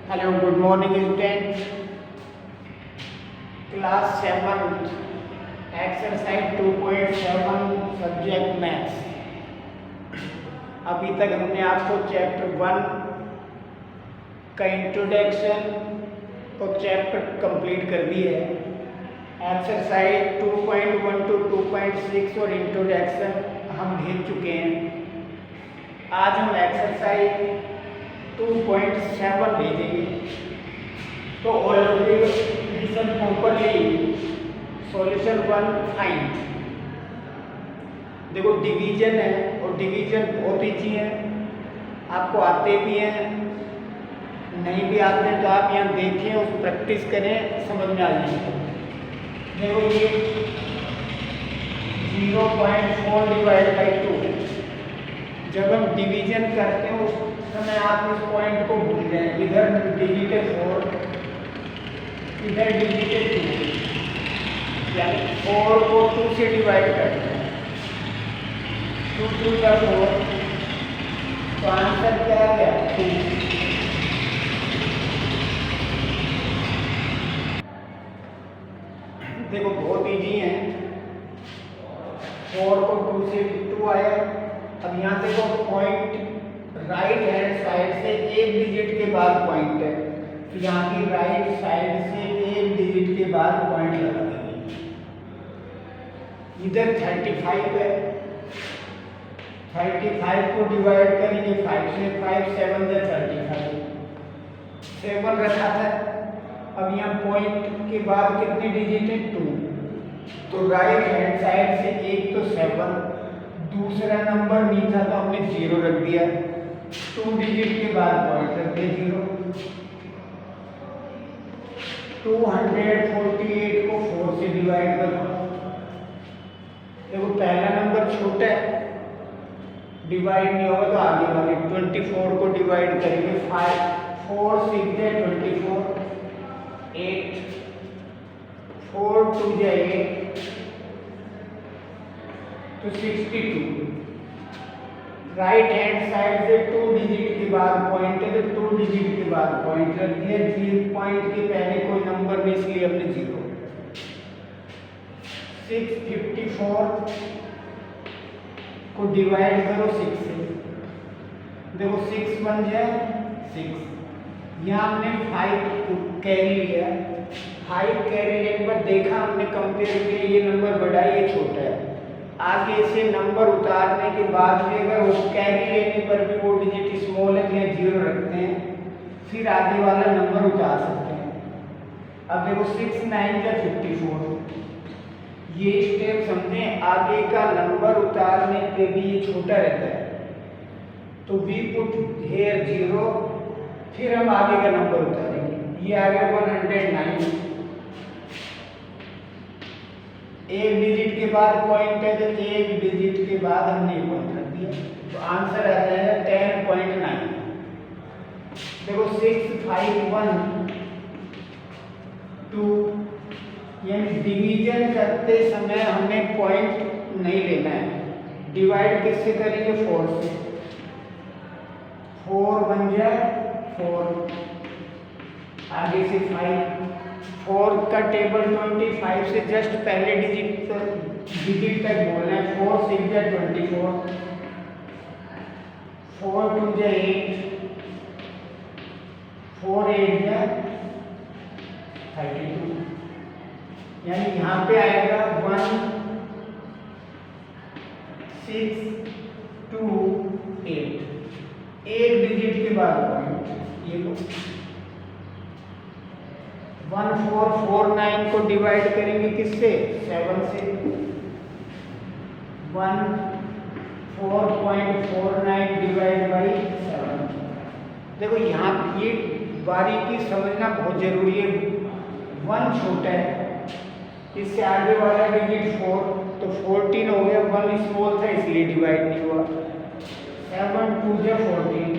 Hello, good morning students. Class 7th, exercise 2.7 subject maths. अभी तक हमने आपको चैप्टर 1 का इंट्रोडक्शन और चैप्टर कंप्लीट कर दिया है। एक्सरसाइज 2.1 to 2.6 और इंट्रोडक्शन हम भेज चुके हैं। आज हम एक्सरसाइज 2.7 भेजेंगे। तो already listen properly solution 1 find. देखो डिवीजन है और डिवीजन बहुत ईजी है, आपको आते भी हैं, नहीं भी आते हैं तो आप यहाँ देखें और प्रैक्टिस करें, समझ में आ जाएगा। देखो ये 0.4 डिवाइड बाई 2, जब हम डिवीजन करते हैं उस समय आप इस पॉइंट को भूल जाएं। इधर डिजिट है 4, इधर डिजिट है 2, यानी 4 को 2 से डिवाइड करते हैं, 2 2 का 4, तो आंसर क्या आ गया 2। देखो बहुत इजी है, 4 को 2 से 2 आया। अब यहाँ देखो पॉइंट राइट हैंड साइड से एक डिजिट के बाद पॉइंट है, तो यहाँ की राइट साइड से एक डिजिट के बाद पॉइंट लगा देंगे। इधर 35 है, 35 को डिवाइड करेंगे 5 से, 5 7 से 35, 7 रखा था। अब यहाँ पॉइंट के बाद कितने डिजिट है 2, तो राइट हैंड साइड से एक तो 7, दूसरा नंबर नहीं था तो हमने 0 रख दिया, 2 डिजिट के बाद पॉइंट रख दिया 0। 248 को 4 से डिवाइड करो। देखो पहला नंबर छोटा है, डिवाइड नहीं होगा तो आगे वाले 24 को डिवाइड करेंगे 5, 4 6 है 24, 8, 4 2 है 8, तो 62। राइट हैंड साइड से 2 डिजिट के बाद पॉइंट है तो 2 डिजिट के बाद पॉइंट रख दिया। 0 पॉइंट के पहले कोई नंबर नहीं, इसलिए हमने 0। 654 को डिवाइड करो 6 से, देखो 6 बन जाए 6। यहाँ हमने 5 कैरी लिया, 5 कैरी लेने के बाद देखा हमने कंपेयर किया, ये नंबर बड़ा है ये छोटा है। आगे से नंबर उतारने के बाद भी अगर वो कैरी लेने पर भी वो डिजिट स्मॉल है तो यहाँ 0 रखते हैं, फिर आगे वाला नंबर उतार सकते हैं। अब देखो 6 9 का 54, ये स्टेप समझें, आगे का नंबर उतारने पे भी ये छोटा रहता है, तो वी पुट हियर 0, फिर हम आगे का नंबर उतारेंगे। ये आ गया 109, एक डिजिट के बाद पॉइंट है तो एक डिजिट के बाद हमने पॉइंट रख दिया, तो आंसर आ जाएगा 10.9। देखो 6 5 1 2, यानी डिवीजन करते समय हमें पॉइंट नहीं लेना है। डिवाइड किससे करेंगे 4 से, 4 बन जाए 4, आगे से 5, 4 का टेबल 25 से जस्ट पहले डिजिट तक बोलना है। 4 6 है 24, 4 2 है 8, 4 8 है 32, यानी यहाँ पे आएगा 1 6 2 8, एक डिजिट के बाद पॉइंट। ये 1449 को डिवाइड करेंगे किससे 7 से, 14.49 डिवाइड बाई 7। देखो यहाँ ये बारीकी समझना बहुत जरूरी है। 1 छोटा है, इससे आगे वाला डिजिट 4, तो 14 हो गया, 1 स्मॉल था इसलिए डिवाइड नहीं हुआ। 7 2 है 14।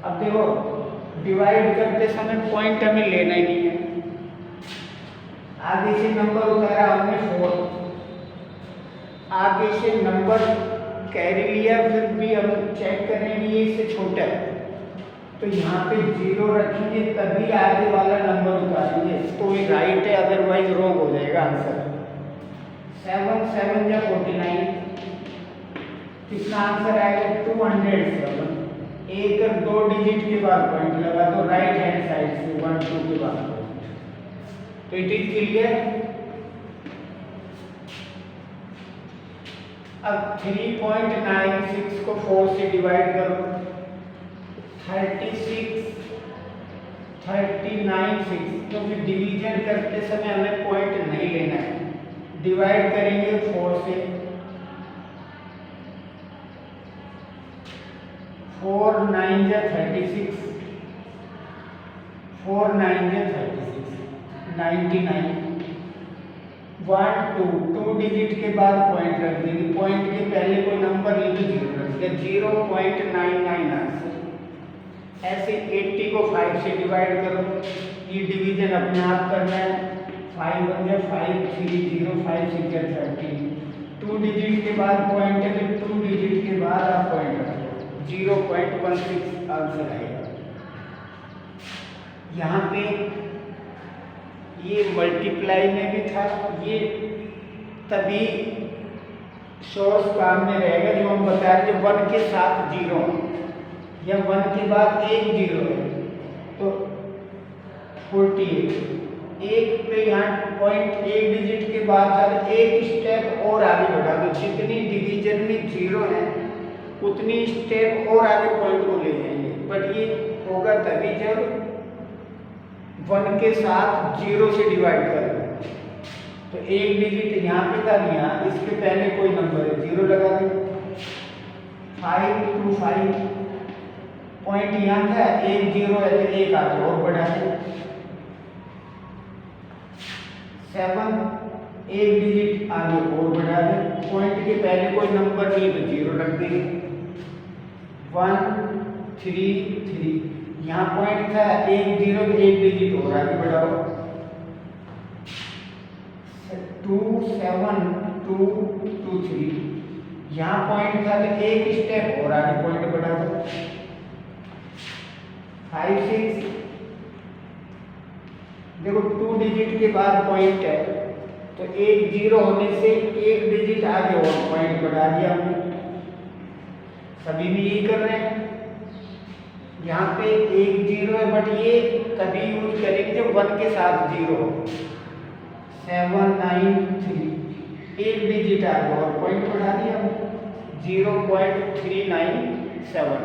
अब देखो डिवाइड करते समय पॉइंट हमें लेना ही नहीं है, आगे से नंबर उतारा हमने 4, आगे से नंबर कैरी लिया, फिर भी हम चेक करेंगे ये इससे छोटा है, तो यहाँ पे 0 रखेंगे तभी आगे वाला नंबर उतारेंगे, तो ये राइट है, अदरवाइज रॉन्ग हो जाएगा आंसर। 7 7 या 49, कितना आंसर आएगा 207। एक और 2 डिजिट के बाद पॉइंट लगा दो राइट हैंड साइड से 1 2 के बाद पॉइंट, तो इट इज क्लियर। अब 3.96 को 4 से डिवाइड करो, 36 39 6, क्योंकि डिवीजन करते समय हमें पॉइंट नहीं लेना है, डिवाइड करेंगे 4 से, 4 9 जा 36, 4 9 जा 36, 99। 1 2 2 डिजिट के बाद पॉइंट रख देंगे, पॉइंट के पहले कोई नंबर नहीं तो 0 रख दिया, 0.99 आंसर। ऐसे 80 को 5 से डिवाइड करो, ये डिवीजन अपने आप करना है, 5 1 जा 5 3 0 5 6 जा 13, 2 डिजिट के बाद पॉइंट है तो 2 डिजिट के बाद आप पॉइंट रखो, 0.16 आंसर आएगा। यहाँ पे ये मल्टीप्लाई में भी था, ये तभी सोर्स काम में रहेगा जो हम बता रहे हैं 1 के साथ 0 या 1 के बाद एक 0 है, तो 48। एक पे यहाँ पॉइंट एक डिजिट के बाद था, एक स्टेप और आगे बढ़ा दो, जितनी डिवीजन में 0 है उतनी स्टेप और आगे पॉइंट को ले जाएंगे, बट ये होगा तभी जब 1 के साथ 0 से डिवाइड कर दो, तो एक डिजिट यहाँ पे था, यहाँ इसके पहले कोई नंबर है 0 लगा दो, 5 2 5, पॉइंट यहाँ था, एक 0 है तो एक आगे और बढ़ा दो, 7 एक डिजिट आगे और बढ़ा दे, पॉइंट के पहले कोई नंबर नहीं तो 0 रख देंगे, 1 3 3, यहाँ पॉइंट था, एक 0 एक डिजिट और आगे बढ़ाओ, 2 7 2 2 3, यहाँ पॉइंट था तो एक स्टेप और आगे पॉइंट बढ़ा दो, 5 6, देखो 2 डिजिट के बाद पॉइंट है तो एक 0 होने से एक डिजिट आगे और पॉइंट बढ़ा दिया हमने, सभी भी यही कर रहे हैं। यहाँ पे एक 0 है बट ये तभी यूज करेंगे जब 1 के साथ 0 हो, 7 9 3, एक डिजिट आगे और पॉइंट बढ़ा दिया हमने, 0.397,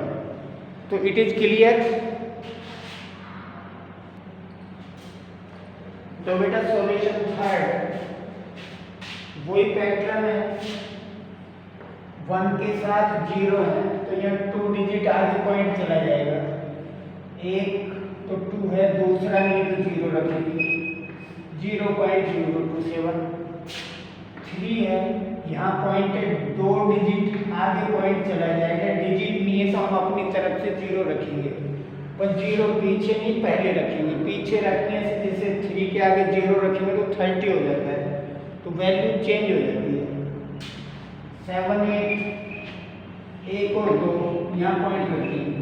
तो इट इज क्लियर। तो बेटा सॉल्यूशन थर्ड वही पैटर्न है, 1 के साथ 0 है तो यहाँ 2 डिजिट आगे पॉइंट चला जाएगा, एक तो 2 है, दूसरा नहीं तो 0 रखेंगे, 0.027, 3 है, यहाँ पॉइंट है, 2 डिजिट आगे पॉइंट चला जाएगा, डिजिट नहीं है तो हम अपनी तरफ से 0 रखेंगे, पर 0 पीछे नहीं पहले रखेंगे, पीछे रखने से जैसे 3 के आगे 0 रखेंगे तो 30 हो जाता है, तो वैल्यू चेंज हो जाती है। 7 8, एक और 2 यहाँ पॉइंट रखेंगे,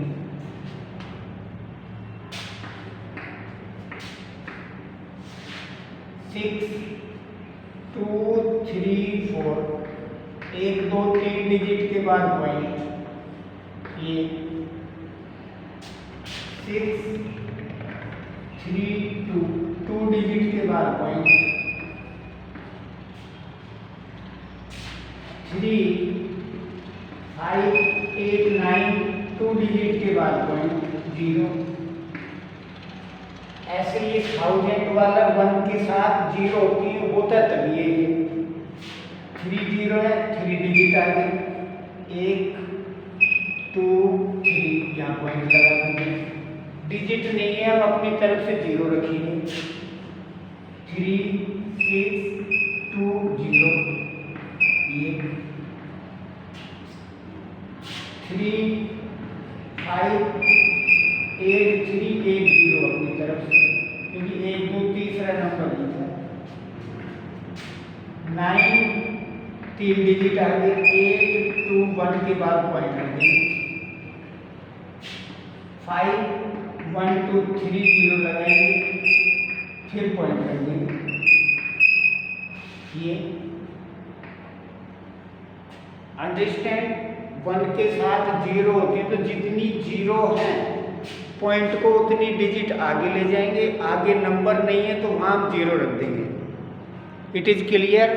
6 2 3 4, एक 2 3 डिजिट के बाद पॉइंट, ये 6 3 2, 2 डिजिट के बाद पॉइंट, 3 5 8 9, 2 डिजिट के बाद पॉइंट, 0। ऐसे ये 1000 वाला 1 के साथ 0 की होता तभी ये 3 0 है, 3 डिजिट आगे, 1 2 3, यहाँ पॉइंट लगा देंगे, डिजिट नहीं है हम अपनी तरफ से 0 रखेंगे, 3 6 2 0, ये 3 5 8 3 1 0 अपनी तरफ से, क्योंकि 1 2 तीसरा नंबर नहीं था, 9 3 डिजिट आगे, 8 2 1 के बाद पॉइंट रख देंगे, 5 1 2 3 0 लगाएंगे, फिर पॉइंट रख देंगे। ये अंडरस्टैंड, 1 के साथ 0 होती है तो जितनी 0 है पॉइंट को उतनी डिजिट आगे ले जाएंगे, आगे नंबर नहीं है तो वहां हम 0 रख देंगे। It is clear?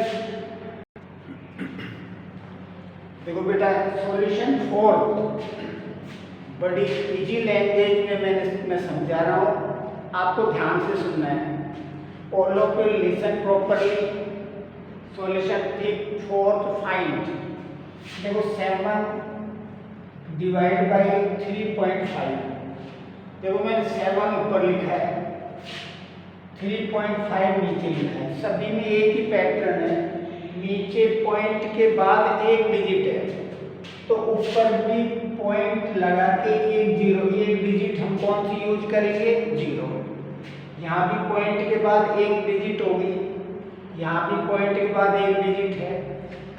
देखो बेटा, सॉल्यूशन 4 बड़ी इजी लैंग्वेज में मैं समझा रहा हूँ, आपको ध्यान से सुनना है। All of you listen properly. Solution 4 find. देखो 7 डिवाइड बाई 3.5। देखो मैंने 7 ऊपर लिखा है, 3.5 नीचे लिखा है। सभी में एक ही पैटर्न है, नीचे पॉइंट के बाद एक डिजिट है तो ऊपर भी पॉइंट लगा के एक डिजिट हम कौन सी यूज करेंगे? 0। यहाँ भी पॉइंट के बाद एक डिजिट होगी, यहाँ भी पॉइंट के बाद एक डिजिट है।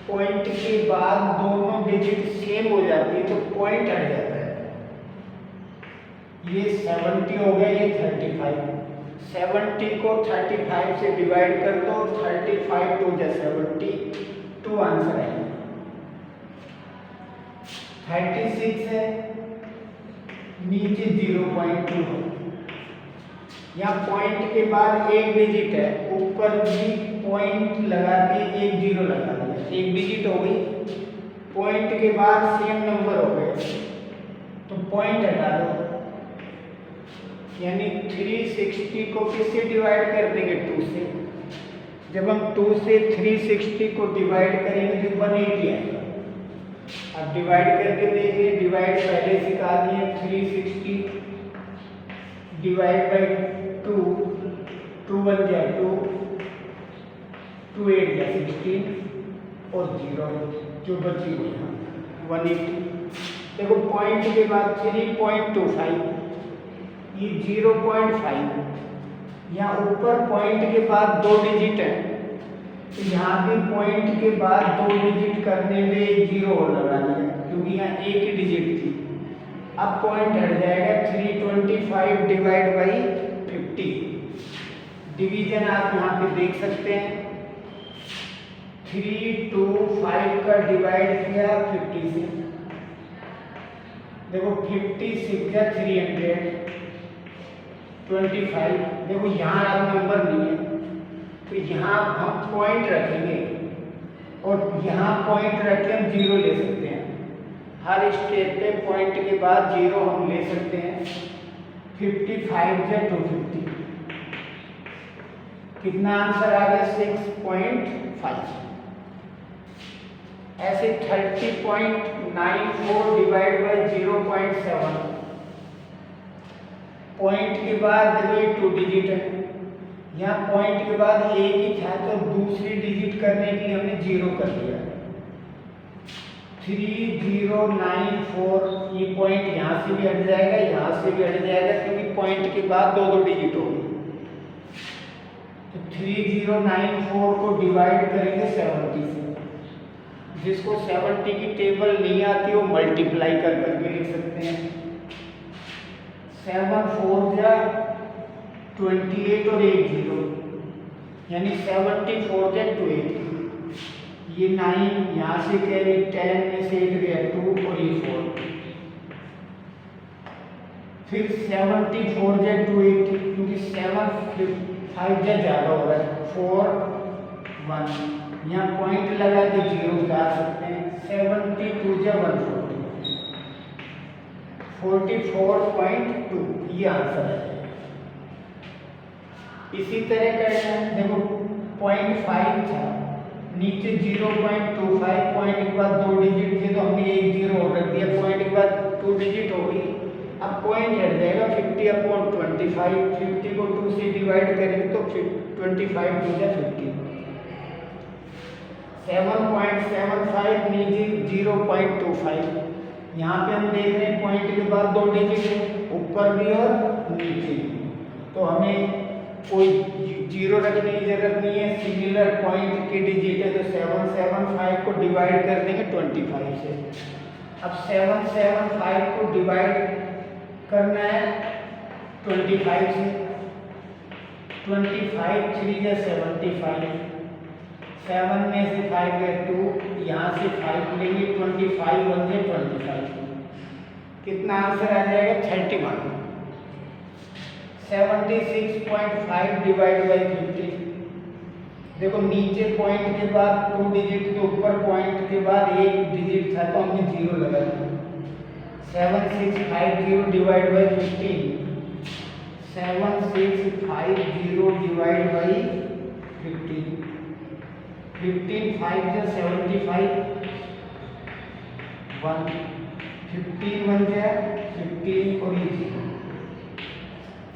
पॉइंट के बाद दोनों डिजिट सेम हो जाती है तो पॉइंट हट जाता है। ये 70 हो गया, ये 35। 70 को 35 से डिवाइड कर दो, 35 2 जा 72 आंसर है। 36 है, नीचे 0.2 है। यहाँ पॉइंट के बाद एक डिजिट है, ऊपर भी पॉइंट लगा के एक 0 लगा दिया, एक डिजिट हो गई। पॉइंट के बाद सेम नंबर हो गए तो पॉइंट हटा दो, यानी 360 को किससे डिवाइड कर देंगे? 2 से। जब हम 2 से 360 को डिवाइड करेंगे तो 180 आएगा। अब डिवाइड करके देखिए, डिवाइड पहले सिखा दिए। 360 डिवाइड बाई 2, 2 1 जा 2, 2 8 जा 16 और 0 जो बची हुई है 180। देखो पॉइंट के बाद 3.25, ये 0.5। यहाँ ऊपर पॉइंट के बाद 2 डिजिट है तो यहाँ भी पॉइंट के बाद 2 डिजिट करने में 0 और लगा दिया क्योंकि यहाँ एक ही डिजिट थी। अब पॉइंट हट जाएगा, 325 डिवाइड बाई 50। डिवीजन आप यहाँ पे देख सकते हैं, 3 2 5 का डिवाइड किया 50 से। देखो 56 का 325। देखो यहाँ अब नंबर नहीं है तो यहाँ हम पॉइंट रखेंगे और यहाँ पॉइंट रख के हम 0 ले सकते हैं। हर स्टेप पे पॉइंट के बाद 0 हम ले सकते हैं। 55 से 250 कितना आंसर आ गया? 6.5। ऐसे 30.94 डिवाइड बाई 0.7। पॉइंट के बाद देखो 2 डिजिट है, यहाँ पॉइंट के बाद एक ही था तो दूसरी डिजिट करने के लिए हमने 0 कर दिया। 3094, ये पॉइंट यहाँ से भी हट जाएगा, यहाँ से भी हट जाएगा क्योंकि पॉइंट के बाद 2 डिजिट होगी। तो 3094 को डिवाइड करेंगे 70 से। जिसको 70 की टेबल नहीं आती वो मल्टीप्लाई कर करके लिख सकते हैं। 7 4 जा 28 और 8 0, यानी 74 जा 280। ये 9 यहाँ से कैरी, 10 में से 8 गया 2 और ये 4। फिर 74 जा 280 क्योंकि 5 जा ज़्यादा हो रहा है, 4 1। यहाँ पॉइंट लगा के 0 उतार सकते हैं। 72 जा 140, 44.2 ये आंसर है। इसी तरह करना है। देखो 0.5 था, नीचे 0.25, पॉइंट के बाद 2 डिजिट थे तो हमने एक 0 और रख दिया, पॉइंट के बाद 2 डिजिट हो गई। अब पॉइंट हट जाएगा 50/25। 50 को 2 से डिवाइड करेंगे तो 25 2 जा 50। 7.75 नीचे 0.25। यहाँ पे हम देख रहे हैं पॉइंट के बाद 2 डिजिट है, ऊपर भी और नीचे भी, तो हमें कोई जीरो रखने की जरूरत नहीं है, सिमिलर पॉइंट की डिजिट है, तो 775 को डिवाइड कर देंगे 25 से। अब 775 को डिवाइड करना है 25 से, 25 3 या 75, 7 में से 5 गए 2, यहाँ से 5 लेंगे, 25 1 से 25, कितना आंसर आ जाएगा 31। 76.5 डिवाइड बाई 50। देखो नीचे पॉइंट के बाद 2 डिजिट के ऊपर पॉइंट के बाद 1 डिजिट था तो हमने 0 लगा दिया। 7650 डिवाइड बाई 15, 7650 डिवाइड बाई 15, 15 5 जा 75, 1 15 1 जा 15 और ये 0,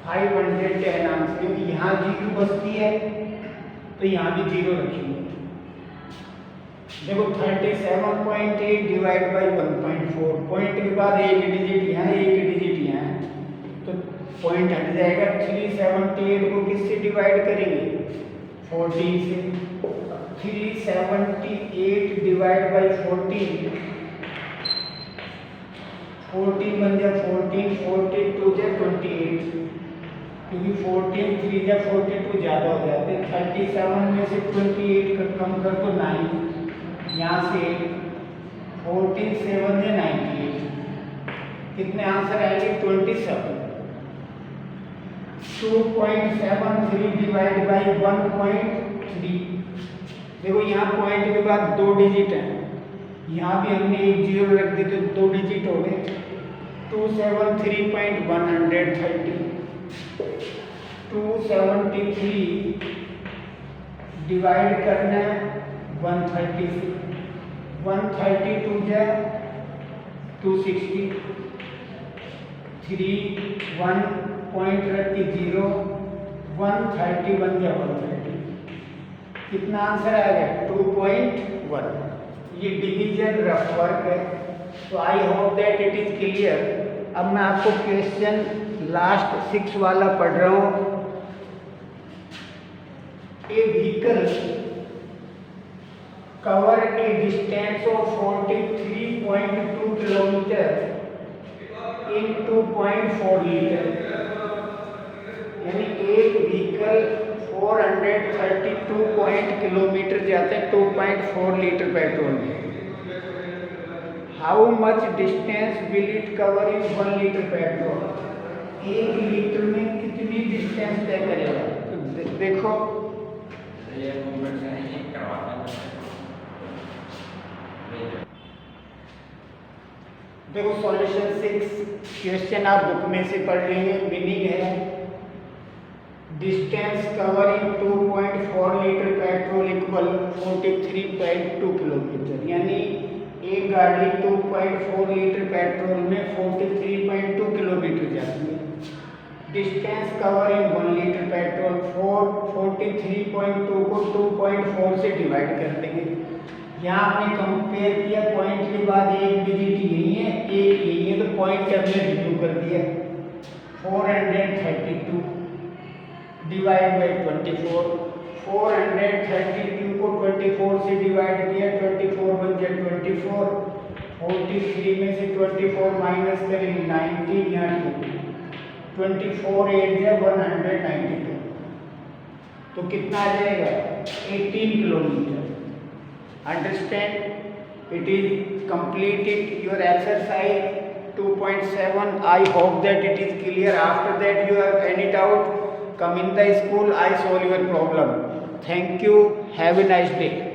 510 आंसर, क्योंकि यहाँ 0 बचती है तो यहाँ भी 0 रखेंगे। देखो 37.8 डिवाइड बाई 1.4, पॉइंट के बाद 1 डिजिट यहाँ 1 डिजिट यहाँ, तो पॉइंट हट जाएगा। 378 को किससे डिवाइड करेंगे 14 से, 378 डिवाइड बाई 14, 14 बन जाए 14, 42 जा 28, क्योंकि 14 3 या 42 ज़्यादा हो जाते हैं। 37 में से 28 का कम कर तो 9, यहाँ से 14 7 या 98, कितने आंसर आएंगे 27। 2.73 डिवाइड बाई 1.3, देखो यहाँ पॉइंट के बाद 2 डिजिट है, यहाँ भी हमने एक 0 रख दी तो 2 डिजिट हो गए। 273.130, 273 डिवाइड करना है 130 से, 132 जा 260, 3 1 पॉइंट रख के 0, 131 जा 130, कितना आंसर आएगा 2.1। ये डिवीजन रफ वर्क है, तो I hope that it is clear. अब मैं आपको क्वेश्चन लास्ट 6 वाला पढ़ रहा हूँ। A vehicle cover a distance of 43.2 kilometre in 2.4 litre, यानी एक व्हीकल 432 किलोमीटर जाते हैं 2.4 लीटर पेट्रोल में। How much distance will it cover in 1 litre petrol, 1 litre में कितनी डिस्टेंस तय करेगा। तो देखो देखो सॉल्यूशन 6 क्वेश्चन आप बुक में से पढ़ लेंगे। मीनिंग है distance covering 2.4 litre petrol equal 43.2 kilometre, यानी एक गाड़ी 2.4 लीटर पेट्रोल में 43.2 किलोमीटर जाती है। डिस्टेंस कवरिंग 1 लीटर पेट्रोल 43.2 को 2.4 से डिवाइड कर देंगे। यहाँ आपने कंपेयर किया, पॉइंट के बाद 1 डिजिट यही है, 1 यही है, तो पॉइंट हमने रिमूव कर दिया। 432 डिवाइड बाई 24, 432 को 24 से डिवाइड किया, 24 बन जाए 24, 43 में से 24 माइनस करेंगे 19, यहाँ 24 8 या 192, तो कितना आ जाएगा 18 kilometre. Understand? It is completed your exercise 2.7. I hope that it is clear. After that you have any doubt, come in the school, I solve your problem. Thank you. Have a nice day.